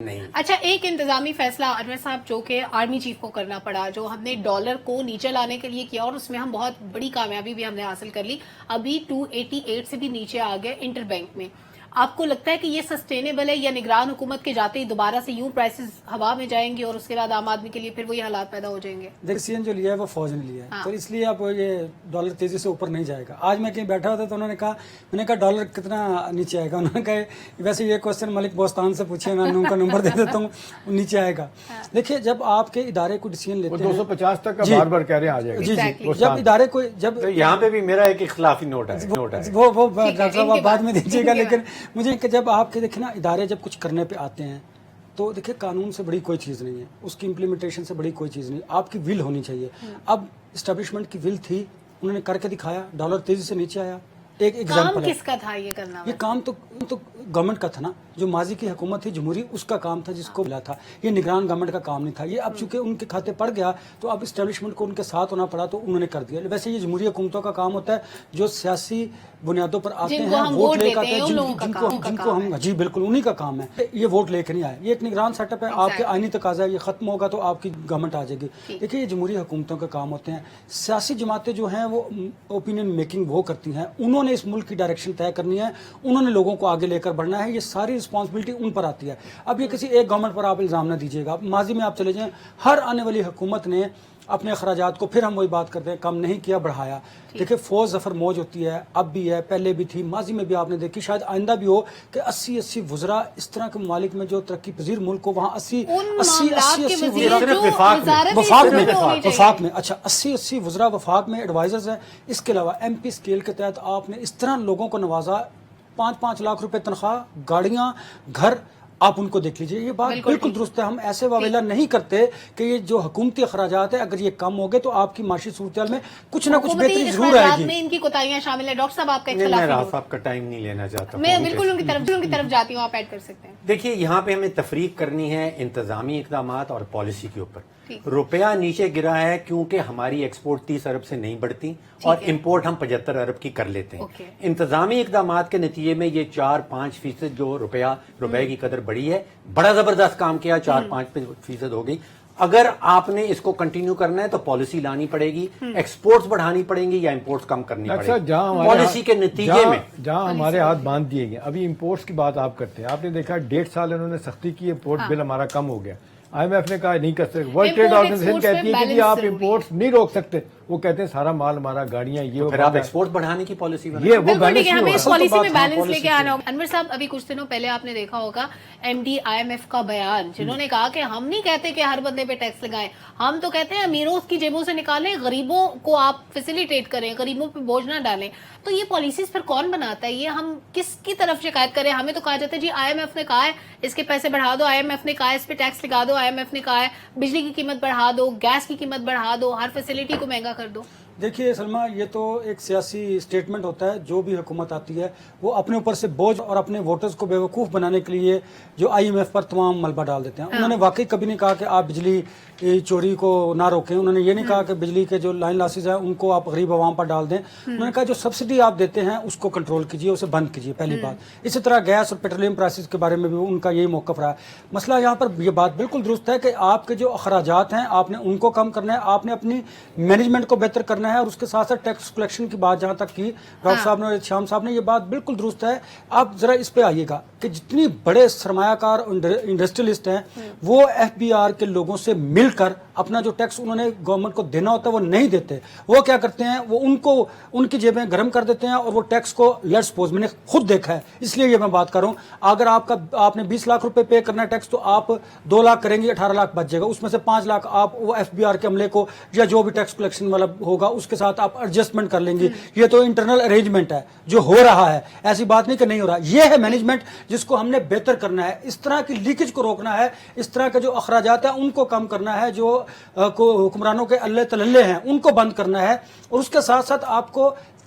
نہیں. اچھا، ایک انتظامی فیصلہ انور صاحب جو کہ آرمی چیف کو کرنا پڑا، جو ہم نے ڈالر کو نیچے لانے کے لیے کیا اور اس میں ہم بہت بڑی کامیابی بھی ہم نے حاصل کر لی. ابھی 288 سے بھی نیچے آ گئے انٹر بینک میں. آپ کو لگتا ہے کہ یہ سسٹینیبل ہے یا نگران حکومت کے جاتے ہی دوبارہ سے یوں پرائسز ہوا میں جائیں گے اور اس کے بعد عام آدمی کے لیے پھر وہی حالات پیدا ہو جائیں گے؟ ڈیسیژن جو لیا ہے وہ فوج نے لیا ہے، تو اس لیے اب یہ ڈالر تیزی سے اوپر نہیں جائے گا. آج میں کہیں بیٹھا ہوتا تو انہوں نے کہا، میں نے کہا ڈالر کتنا نیچے آئے گا؟ انہوں نے کہا ویسے یہ کوشچن ملک بوستان سے پوچھے، میں ان کا نمبر دے دیتا ہوں، نیچے آئے گا. دیکھیے جب آپ کے ادارے کو ڈیسیژن لیتے ہیں 250 تک کا بار بار کہہ رہے ہیں آ جائے گا. جی جی، جب ادارے کو جب یہاں پہ بھی میرا ایک اختلافی نوٹ ہے. وہ ڈاکٹر صاحب آپ بعد میں دیجیے گا، لیکن مجھے کہ جب آپ کے دیکھیں نا ادارے جب کچھ کرنے پہ آتے ہیں تو دیکھیں قانون سے بڑی کوئی چیز نہیں ہے، اس کی امپلیمنٹیشن سے بڑی کوئی چیز نہیں، آپ کی ول ہونی چاہیے. اب اسٹیبلشمنٹ کی ول تھی، انہوں نے کر کے دکھایا، ڈالر تیزی سے نیچے آیا. ایک ایگزامپل کام کس کا تھا یہ کرنا؟ یہ کام تو گورنمنٹ کا تھا نا، جو ماضی کی حکومت تھی جمہوری، اس کا کام تھا جس کو ملا تھا. یہ نگران گورنمنٹ کا کام نہیں تھا. یہ اب چونکہ ان کے کھاتے پڑ گیا تو اب اسٹیبلشمنٹ کو ان کے ساتھ ہونا پڑا تو انہوں نے کر دیا. ویسے یہ جمہوری حکومتوں کا کام ہوتا ہے جو سیاسی بنیادوں پر آتے ہیں، ووٹ لے کے آتے ہیں، جن کو ہم جی بالکل انہی کا کام ہے. یہ ووٹ لے کے نہیں آئے، یہ ایک نگران سیٹ اپ ہے. آپ کے آئینی تقاضا ہے، یہ ختم ہوگا تو آپ کی گورنمنٹ آ جائے گی. دیکھیے یہ جمہوری حکومتوں کا کام ہوتے ہیں. سیاسی جماعتیں جو ہیں وہ اوپینین میکنگ وہ کرتی ہیں، انہوں نے اس ملک کی ڈائریکشن طے کرنی ہے، انہوں نے لوگوں کو آگے لے کر بڑھنا ہے. یہ ساری رسپانسبلٹی ان پر آتی ہے. اب یہ کسی ایک گورنمنٹ پر آپ الزام نہ دیجیے گا. ماضی میں آپ چلے جائیں، ہر آنے والی حکومت نے اپنے اخراجات کو، پھر ہم وہی بات کرتے ہیں، کم نہیں کیا، بڑھایا. دیکھیں فوج ظفر موج ہوتی ہے، اب بھی ہے، پہلے بھی تھی، ماضی میں بھی آپ نے دیکھی، شاید آئندہ بھی ہو کہ 80 وزراء اس طرح کے ممالک میں جو ترقی پذیر ملک ہو وہاں 80 وفاق میں اچھا 80 وزراء وفاق میں ایڈوائزرز ہیں. اس کے علاوہ ایم پی اسکیل کے تحت آپ نے اس طرح لوگوں کو نوازا، 5-5 لاکھ روپے تنخواہ، گاڑیاں، گھر، آپ ان کو دیکھ لیجئے. یہ بات بالکل درست ہے. ہم ایسے واویلا نہیں کرتے کہ یہ جو حکومتی اخراجات ہیں اگر یہ کم ہو گئے تو آپ کی معاشی صورتحال میں کچھ نہ کچھ بہتری ضرور آئے گی. میں ان کی کوتاہیاں شامل ہیں. ڈاکٹر صاحب آپ کا میں راز صاحب کا ٹائم نہیں لینا چاہتا. میں بالکل ان کی طرف جاتی ہوں، آپ ایڈ کر سکتے ہیں. دیکھیے یہاں پہ ہمیں تفریق کرنی ہے انتظامی اقدامات اور پالیسی کے اوپر. روپیہ نیچے گرا ہے کیونکہ ہماری ایکسپورٹ 30 ارب سے نہیں بڑھتی اور امپورٹ ہم 75 ارب کی کر لیتے ہیں. انتظامی اقدامات کے نتیجے میں یہ 4-5% جو روپے کی قدر بڑھی ہے، بڑا زبردست کام کیا، 4-5% ہو گئی. اگر آپ نے اس کو کنٹینیو کرنا ہے تو پالیسی لانی پڑے گی، ایکسپورٹس بڑھانی پڑیں گی یا امپورٹس کم کرنی پڑے گی. پالیسی کے نتیجے میں جہاں ہمارے ہاتھ باندھ دیے گئے. ابھی امپورٹس کی بات آپ کرتے ہیں، آپ نے دیکھا 1.5 سال انہوں نے سختی کی، امپورٹ بل ہمارا کم ہو گیا. آئی ایم ایف نے کہا نہیں کر سکتے. ورلڈ ٹریڈ آرگنائزیشن کہتی ہے کہ جی آپ امپورٹس نہیں روک سکتے. وہ کہتے ہیں سارا مال ہمارا، گاڑیاں، یہ پھر آپ ایکسپورٹ بڑھانے کی پالیسی یہ وہ ہمیں اس پالیسی میں بیلنس لے کے آنا ہوگا. انور صاحب ابھی کچھ دنوں پہلے آپ نے دیکھا ہوگا M D I M F کا بیان، جنہوں نے کہا کہ ہم نہیں کہتے کہ ہر بندے پہ ٹیکس لگائیں، ہم تو کہتے ہیں امیروں کی جیبوں سے نکالیں، غریبوں کو آپ فیسیلیٹیٹ کریں، غریبوں پہ بوجھ نہ ڈالیں. تو یہ پالیسیز پھر کون بناتا ہے؟ یہ ہم کس کی طرف شکایت کریں؟ ہمیں تو کہا جاتا ہے جی آئی ایم ایف نے کہا ہے اس کے پیسے بڑھا دو، آئی ایم ایف نے کہا ہے اس پہ ٹیکس لگا دو، آئی ایم ایف نے کہا ہے بجلی کی قیمت بڑھا دو، گیس کی قیمت بڑھا دو، ہر فیسلٹی کو مہنگا کر دو. دیکھیے سلمہ، یہ تو ایک سیاسی سٹیٹمنٹ ہوتا ہے. جو بھی حکومت آتی ہے وہ اپنے اوپر سے بوجھ اور اپنے ووٹرز کو بیوقوف بنانے کے لیے جو آئی ایم ایف پر تمام ملبہ ڈال دیتے ہیں. انہوں نے واقعی کبھی نہیں کہا کہ آپ بجلی چوری کو نہ روکیں. انہوں نے یہ نہیں کہا کہ بجلی کے جو لائن لاسز ہیں ان کو آپ غریب عوام پر ڈال دیں. انہوں نے کہا جو سبسڈی آپ دیتے ہیں اس کو کنٹرول کیجیے، اسے بند کیجیے، پہلی بات. اسی طرح گیس اور پیٹرولیم پرائسز کے بارے میں بھی ان کا یہی موقف رہا. مسئلہ یہاں پر یہ بات بالکل درست ہے کہ آپ کے جو اخراجات ہیں آپ نے ان کو کم کرنا ہے، آپ نے اپنی مینجمنٹ کو بہتر کرنا ہے. اور اس کے ساتھ ساتھ ٹیکس کلیکشن کی بات جہاں تک کی ڈاکٹر صاحب نے، شام صاحب نے، یہ بات بالکل درست ہے. آپ ذرا اس پہ آئیے گا کہ جتنی بڑے سرمایہ کار انڈسٹریلسٹ ہیں وہ ایف بی آر کے لوگوں سے مل کر اپنا جو ٹیکس انہوں نے گورنمنٹ کو دینا ہوتا ہے وہ نہیں دیتے. وہ کیا کرتے ہیں، وہ ان کی جیبیں گرم کر دیتے ہیں اور وہ ٹیکس کو لیٹ سپوز، میں نے خود دیکھا ہے اس لیے یہ میں بات کر رہا ہوں، اگر آپ نے 20 لاکھ روپے پے کرنا ہے ٹیکس تو آپ 2 لاکھ کریں گے، 18 لاکھ بچ جائے گا. اس میں سے 5 لاکھ آپ وہ ایف بی آر کے عملے کو یا جو بھی ٹیکس کلیکشن والا ہوگا اس کے ساتھ آپ ایڈجسٹمنٹ کر لیں گے. یہ تو انٹرنل ارینجمنٹ ہے جو ہو رہا ہے، ایسی بات نہیں کہ نہیں ہو رہا. یہ ہے مینجمنٹ جس کو ہم نے بہتر کرنا ہے. اس طرح کی لیکیج کو روکنا ہے، اس طرح کے جو اخراجات ہیں ان کو کم کرنا ہے، جو حکمرانوں کے اللہ تللے ہیں ان کو بند کرنا ہے. اور اس کے ساتھ ساتھ آپ کو